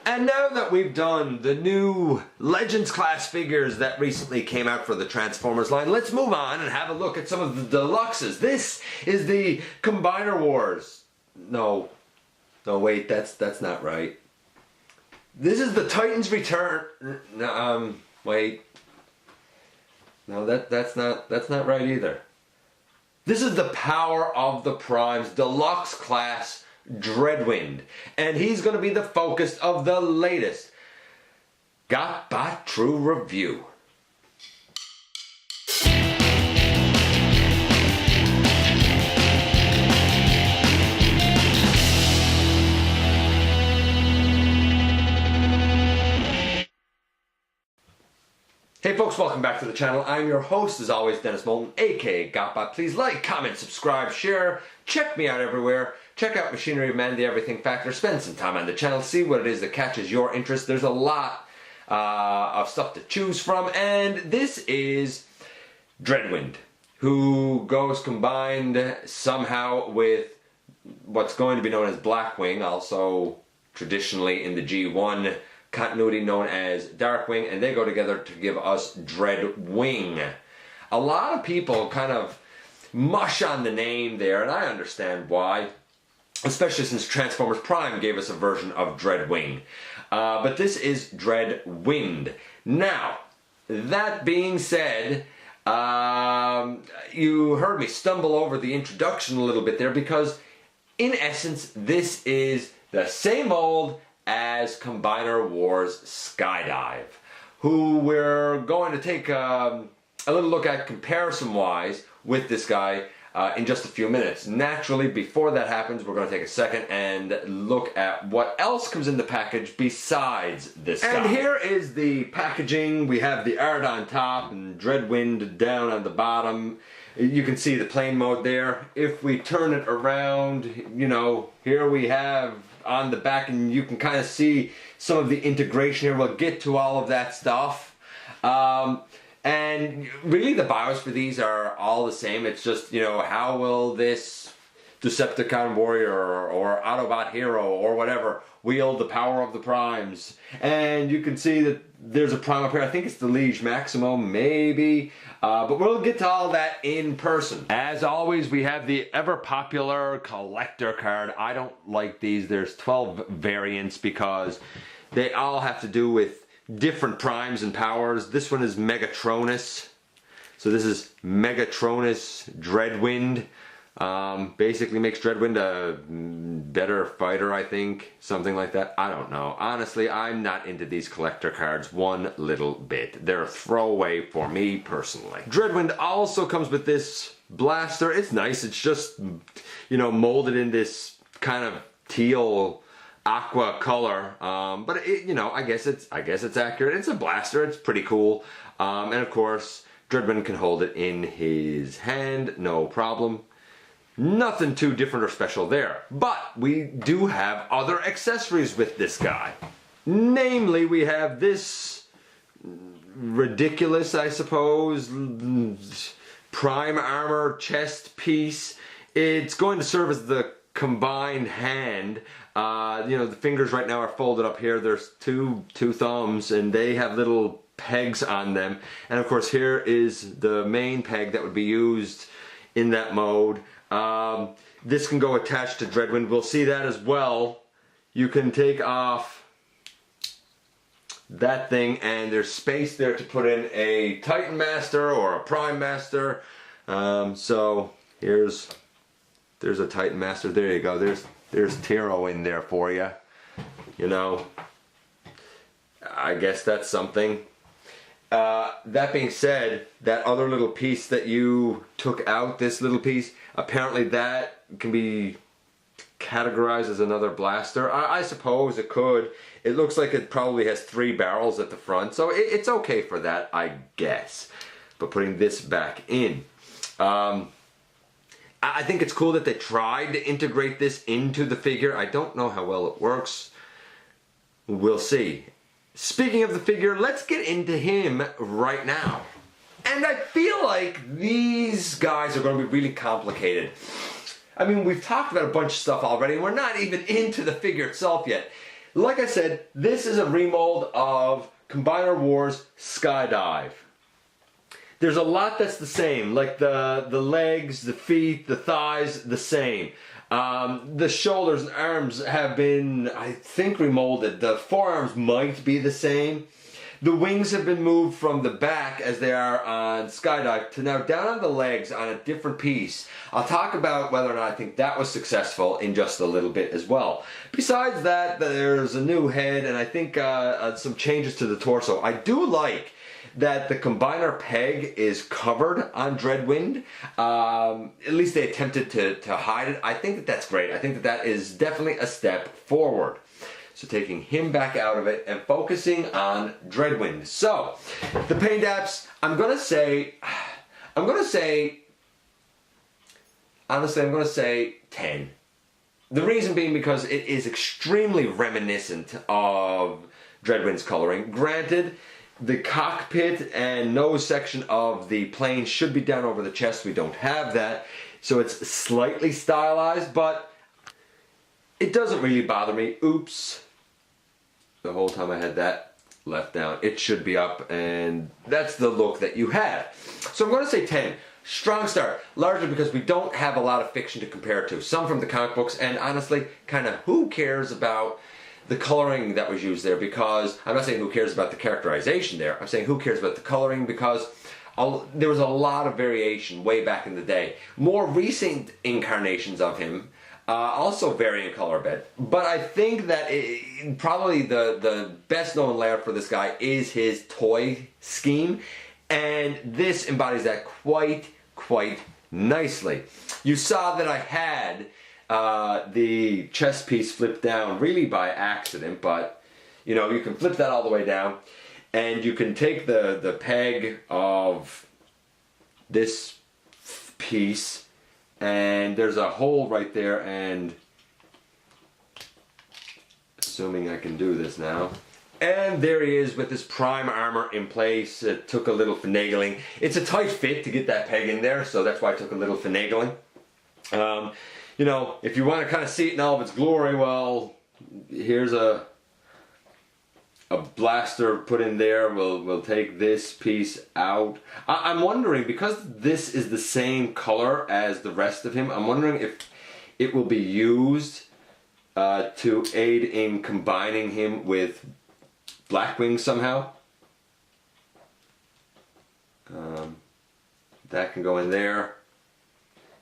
And now that we've done the new Legends class figures that recently came out for the Transformers line, let's move on and have a look at some of the deluxes. This is the Combiner Wars. No, wait, that's not right. This is the Titans Return. Wait. No, that's not right either. This is the Power of the Primes Deluxe class Dreadwind, and he's going to be the focus of the latest GotBot True Review. Hey folks, welcome back to the channel. I'm your host, as always, Dennis Moulton, aka GotBot. Please like, comment, subscribe, share, check me out everywhere. Check out Machinery of Man, the Everything Factor. Spend some time on the channel, see what it is that catches your interest. There's a lot of stuff to choose from, and this is Dreadwind, who goes combined somehow with what's going to be known as Blackwing, also traditionally in the G1 continuity known as Darkwing, and they go together to give us Dreadwing. A lot of people kind of mush on the name there, and I understand why, especially since Transformers Prime gave us a version of Dreadwing. But this is Dreadwind. Now, that being said, you heard me stumble over the introduction a little bit there because, in essence, this is the same old as Combiner Wars Skydive, who we're going to take a little look at comparison-wise with this guy in just a few minutes. Naturally, before that happens, we're going to take a second and look at what else comes in the package besides this guy. And here is the packaging. We have the art on top and Dreadwind down on the bottom. You can see the plane mode there. If we turn it around, you know, here we have on the back, and you can kind of see some of the integration here. We'll get to all of that stuff. And really the BIOS for these are all the same. It's just, you know, how will this Decepticon warrior or Autobot hero or whatever wield the power of the primes. And you can see that there's a prime up here. I think it's the Liege Maximo, maybe. But we'll get to all that in person. As always, we have the ever popular collector card. I don't like these. There's 12 variants because they all have to do with different primes and powers. This one is Megatronus. So this is Megatronus Dreadwind. Basically makes Dreadwind a better fighter, I think. Something like that. I don't know. Honestly, I'm not into these collector cards one little bit. They're a throwaway for me personally. Dreadwind also comes with this blaster. It's nice. It's just, you know, molded in this kind of teal aqua color. But it, you know, I guess it's accurate. It's a blaster. It's pretty cool. And of course, Dreadwind can hold it in his hand, no problem. Nothing too different or special there. But we do have other accessories with this guy. Namely, we have this ridiculous, I suppose, prime armor chest piece. It's going to serve as the combined hand. You know, the fingers right now are folded up here. There's two thumbs, and they have little pegs on them. And of course, here is the main peg that would be used in that mode. This can go attached to Dreadwind. We'll see that as well. You can take off that thing, and there's space there to put in a Titan Master or a Prime Master. So there's a Titan Master. There you go. There's Tiro in there for you. You know, I guess that's something. That being said, that other little piece that you took out, this little piece, apparently that can be categorized as another blaster. I suppose it could. It looks like it probably has 3 barrels at the front, so it's okay for that, I guess. But putting this back in, I think it's cool that they tried to integrate this into the figure. I don't know how well it works. We'll see. Speaking of the figure, let's get into him right now. And I feel like these guys are going to be really complicated. I mean, we've talked about a bunch of stuff already, and we're not even into the figure itself yet. like I said, this is a remold of Combiner Wars Skydive. There's a lot that's the same, like the legs, the feet, the thighs, the same. The shoulders and arms have been, I think, remolded. The forearms might be the same. The wings have been moved from the back, as they are on Skydive, to now down on the legs on a different piece. I'll talk about whether or not I think that was successful in just a little bit as well. Besides that, there's a new head and I think some changes to the torso. I do like that the combiner peg is covered on Dreadwind. At least they attempted to hide it. I think that that's great. I think that that is definitely a step forward. So taking him back out of it and focusing on Dreadwind. So, the paint apps, I'm gonna say, honestly, I'm gonna say 10. The reason being because it is extremely reminiscent of Dreadwind's coloring. Granted, the cockpit and nose section of the plane should be down over the chest. We don't have that. So it's slightly stylized, but it doesn't really bother me. Oops. The whole time I had that left down. It should be up, and that's the look that you have. So I'm going to say 10. Strong start, largely because we don't have a lot of fiction to compare to. Some from the comic books, and honestly, kind of who cares about the coloring that was used there, because I'm not saying who cares about the characterization there. I'm saying who cares about the coloring, because there was a lot of variation way back in the day. More recent incarnations of him also vary in color a bit, but I think that probably the best known layout for this guy is his toy scheme, and this embodies that quite nicely. You saw that I had the chest piece flipped down really by accident, but you know, you can flip that all the way down, and you can take the peg of this piece, and there's a hole right there, and assuming I can do this now, and there he is with his prime armor in place. It took a little finagling. It's a tight fit to get that peg in there, so that's why it took a little finagling. You know, if you want to kind of see it in all of its glory, well, here's a blaster put in there. We'll take this piece out. I'm wondering, because this is the same color as the rest of him, I'm wondering if it will be used to aid in combining him with Blackwing somehow. That can go in there,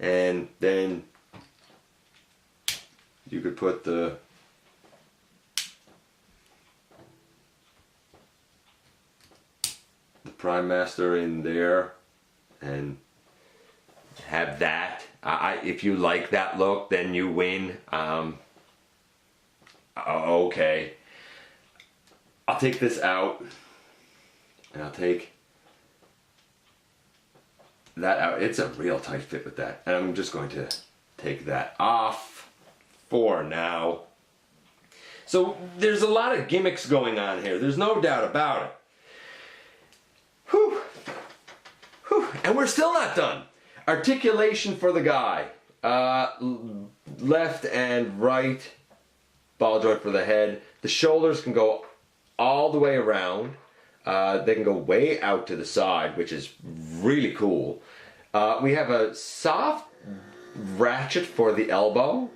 and then you could put the Prime Master in there and have that. If you like that look, then you win. Okay. I'll take this out, and I'll take that out. It's a real tight fit with that, and I'm just going to take that off for now. So there's a lot of gimmicks going on here. There's no doubt about it. Whew. Whew. And we're still not done. Articulation for the guy. Left and right ball joint for the head. The shoulders can go all the way around. They can go way out to the side, which is really cool. We have a soft ratchet for the elbow.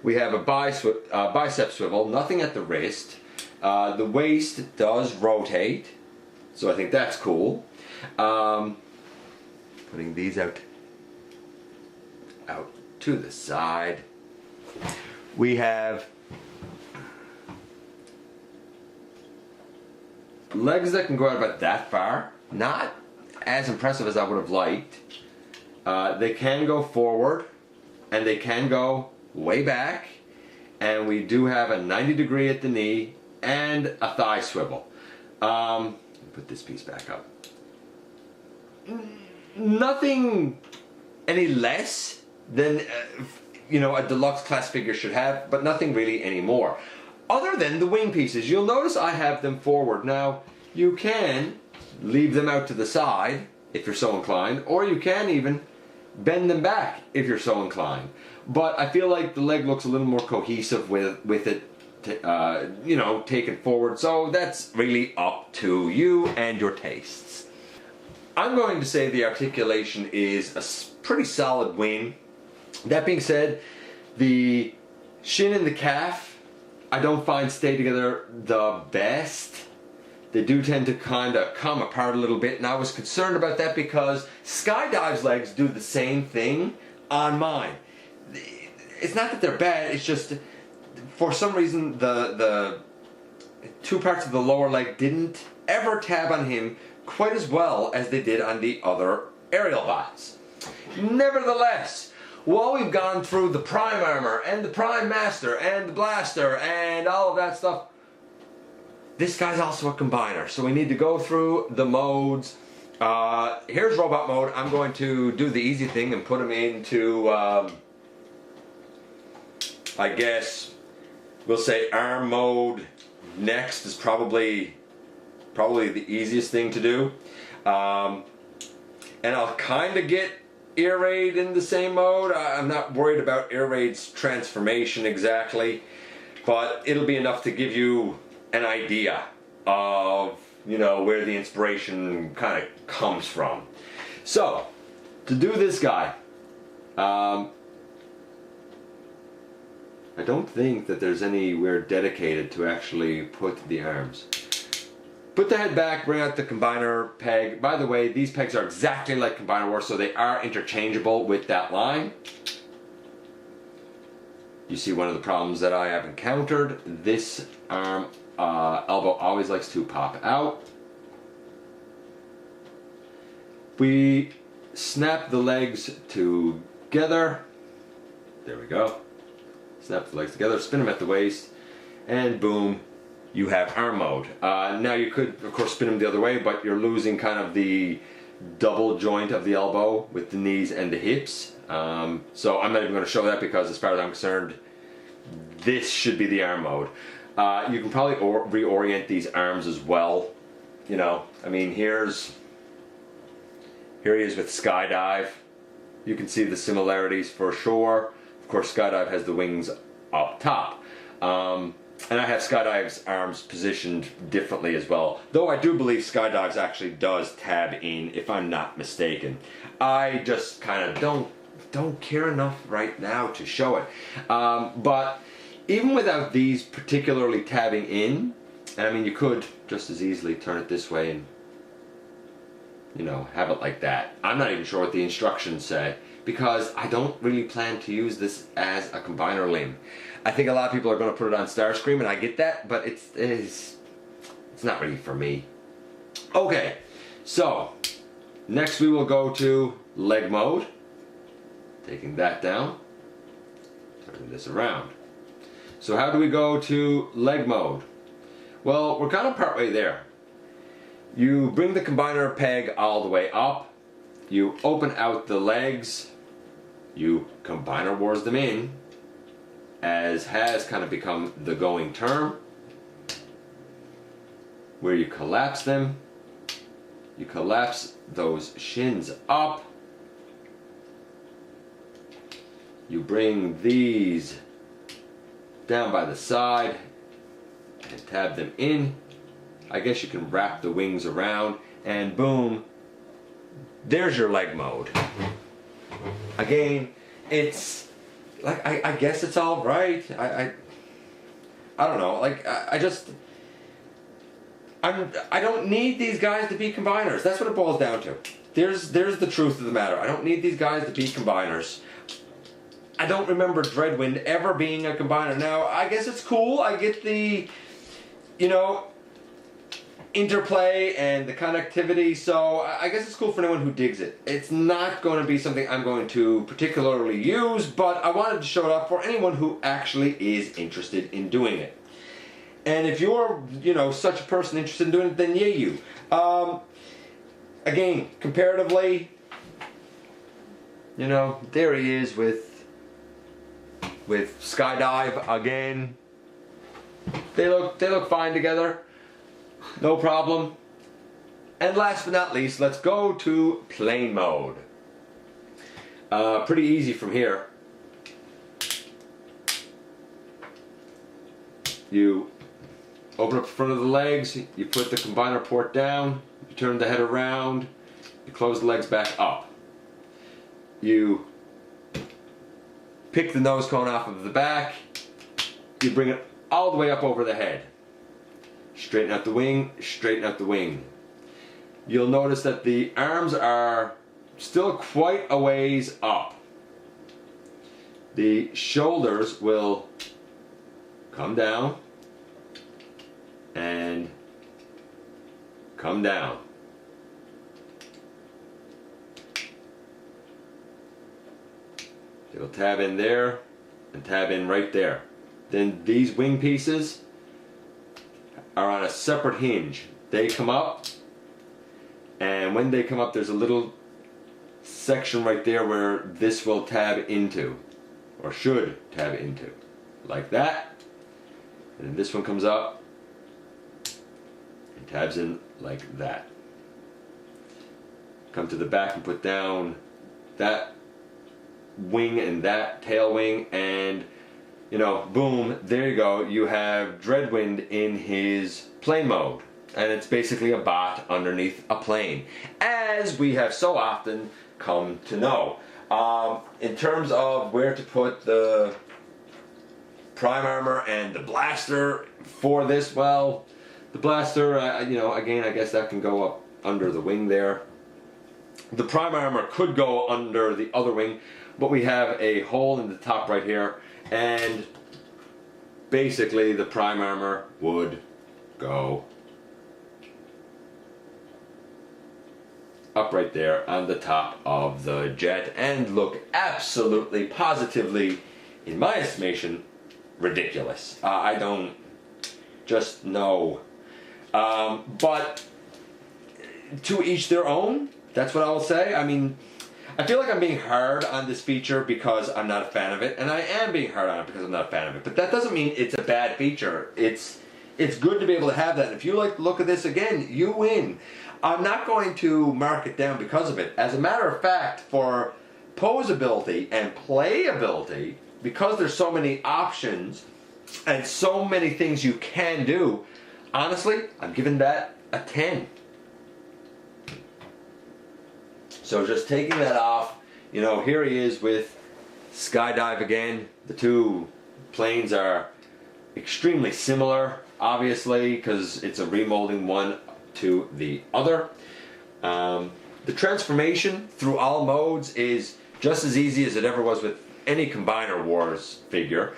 We have a bicep swivel, nothing at the wrist. The waist does rotate, so I think that's cool. Putting these out to the side. We have legs that can go out about that far. Not as impressive as I would have liked. They can go forward, and they can go way back, and we do have a 90 degree at the knee and a thigh swivel. Put this piece back up. Nothing any less than you know, a deluxe class figure should have, but nothing really any more. Other than the wing pieces, you'll notice I have them forward. Now, you can leave them out to the side if you're so inclined, or you can even bend them back if you're so inclined. But I feel like the leg looks a little more cohesive with it you know, taken forward. So that's really up to you and your tastes. I'm going to say the articulation is a pretty solid win. That being said, the shin and the calf I don't find stay together the best. They do tend to kind of come apart a little bit, and I was concerned about that because Skydive's legs do the same thing on mine. It's not that they're bad, it's just for some reason the two parts of the lower leg didn't ever tab on him quite as well as they did on the other aerial bots. Nevertheless, while we've gone through the Prime Armor and the Prime Master and the Blaster and all of that stuff, this guy's also a combiner, so we need to go through the modes. Here's robot mode. I'm going to do the easy thing and put him into, I guess, we'll say arm mode next is probably the easiest thing to do. And I'll kind of get Ear Raid in the same mode. I'm not worried about Ear Raid's transformation exactly, but it'll be enough to give you an idea of, you know, where the inspiration kind of comes from. So, to do this guy, I don't think that there's anywhere dedicated to actually put the arms. Put the head back, bring out the combiner peg. By the way, these pegs are exactly like Combiner Wars, so they are interchangeable with that line. You see one of the problems that I have encountered. This arm elbow always likes to pop out. We snap the legs together. There we go. Snap the legs together, spin them at the waist, and boom, you have arm mode. Now you could, of course, spin them the other way, but you're losing kind of the double joint of the elbow with the knees and the hips. So I'm not even going to show that because, as far as I'm concerned, this should be the arm mode. You can probably reorient these arms as well. You know, I mean, here he is with Skydive. You can see the similarities for sure. Of course, Skydive has the wings up top. And I have Skydive's arms positioned differently as well. Though I do believe Skydive's actually does tab in, if I'm not mistaken. I just kind of don't care enough right now to show it. But even without these particularly tabbing in, and I mean, you could just as easily turn it this way and, you know, have it like that. I'm not even sure what the instructions say, because I don't really plan to use this as a combiner limb. I think a lot of people are going to put it on Starscream, and I get that, but it's not really for me. Okay, so next we will go to leg mode. Taking that down, turning this around. So how do we go to leg mode? Well, we're kind of partway there. You bring the combiner peg all the way up, you open out the legs, you Combiner Wars them in, as has kind of become the going term, where you collapse them, you collapse those shins up, you bring these down by the side and tab them in. I guess you can wrap the wings around, and boom, there's your leg mode. Again, it's like, I guess it's all right. I don't know. Like, I don't need these guys to be combiners. That's what it boils down to. There's the truth of the matter. I don't need these guys to be combiners. I don't remember Dreadwind ever being a combiner. Now, I guess it's cool. I get the, you know, interplay and the connectivity, so I guess it's cool for anyone who digs it. It's not going to be something I'm going to particularly use, but I wanted to show it off for anyone who actually is interested in doing it. And if you're, you know, such a person interested in doing it, then yay you. Again, comparatively, you know, there he is with Skydive again. They look fine together. No problem. And last but not least, let's go to plane mode. Pretty easy from here. You open up the front of the legs, you put the combiner port down, you turn the head around, you close the legs back up. You pick the nose cone off of the back, you bring it all the way up over the head. Straighten out the wing, straighten out the wing. You'll notice that the arms are still quite a ways up. The shoulders will come down and come down. It'll tab in there and tab in right there. Then these wing pieces are on a separate hinge. They come up, and when they come up there's a little section right there where this will tab into, or should tab into, like that. And then this one comes up and tabs in like that. Come to the back and put down that wing and that tail wing, and you know, boom, there you go. You have Dreadwind in his plane mode, and it's basically a bot underneath a plane, as we have so often come to know. In terms of where to put the prime armor and the blaster for this, well, the blaster, you know, again, I guess that can go up under the wing there. The prime armor could go under the other wing, but we have a hole in the top right here, and basically the prime armor would go up right there on the top of the jet and look absolutely, positively, in my estimation, ridiculous. I don't just know. But to each their own, that's what I will say. I mean, I feel like I'm being hard on this feature because I'm not a fan of it, and I am being hard on it because I'm not a fan of it. But that doesn't mean it's a bad feature. It's good to be able to have that. And if you like the look of this, again, you win. I'm not going to mark it down because of it. As a matter of fact, for posability and playability, because there's so many options and so many things you can do, honestly, I'm giving that a 10. So just taking that off, you know, here he is with Skydive again. The two planes are extremely similar, obviously, because it's a remolding one to the other. The transformation through all modes is just as easy as it ever was with any Combiner Wars figure.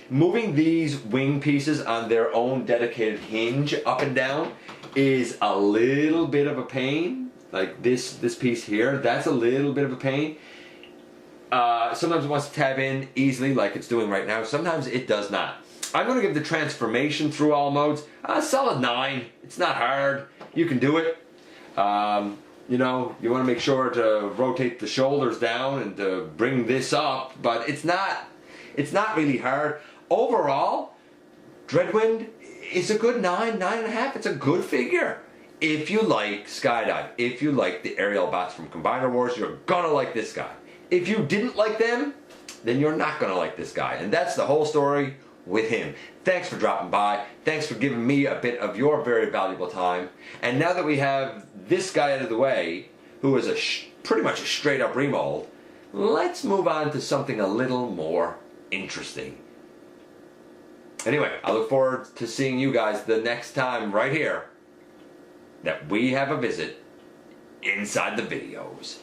Moving these wing pieces on their own dedicated hinge up and down is a little bit of a pain. Like this piece here, that's a little bit of a pain. Sometimes it wants to tab in easily like it's doing right now. Sometimes it does not. I'm going to give the transformation through all modes a solid 9. It's not hard. You can do it. You know, you want to make sure to rotate the shoulders down and to bring this up, but it's not really hard. Overall, Dreadwind is a good 9, 9.5. It's a good figure. If you like Skydive, if you like the aerial bots from Combiner Wars, you're gonna like this guy. If you didn't like them, then you're not gonna like this guy. And that's the whole story with him. Thanks for dropping by. Thanks for giving me a bit of your very valuable time. And now that we have this guy out of the way, who is pretty much a straight up remold, let's move on to something a little more interesting. Anyway, I look forward to seeing you guys the next time right here that we have a visit inside the videos.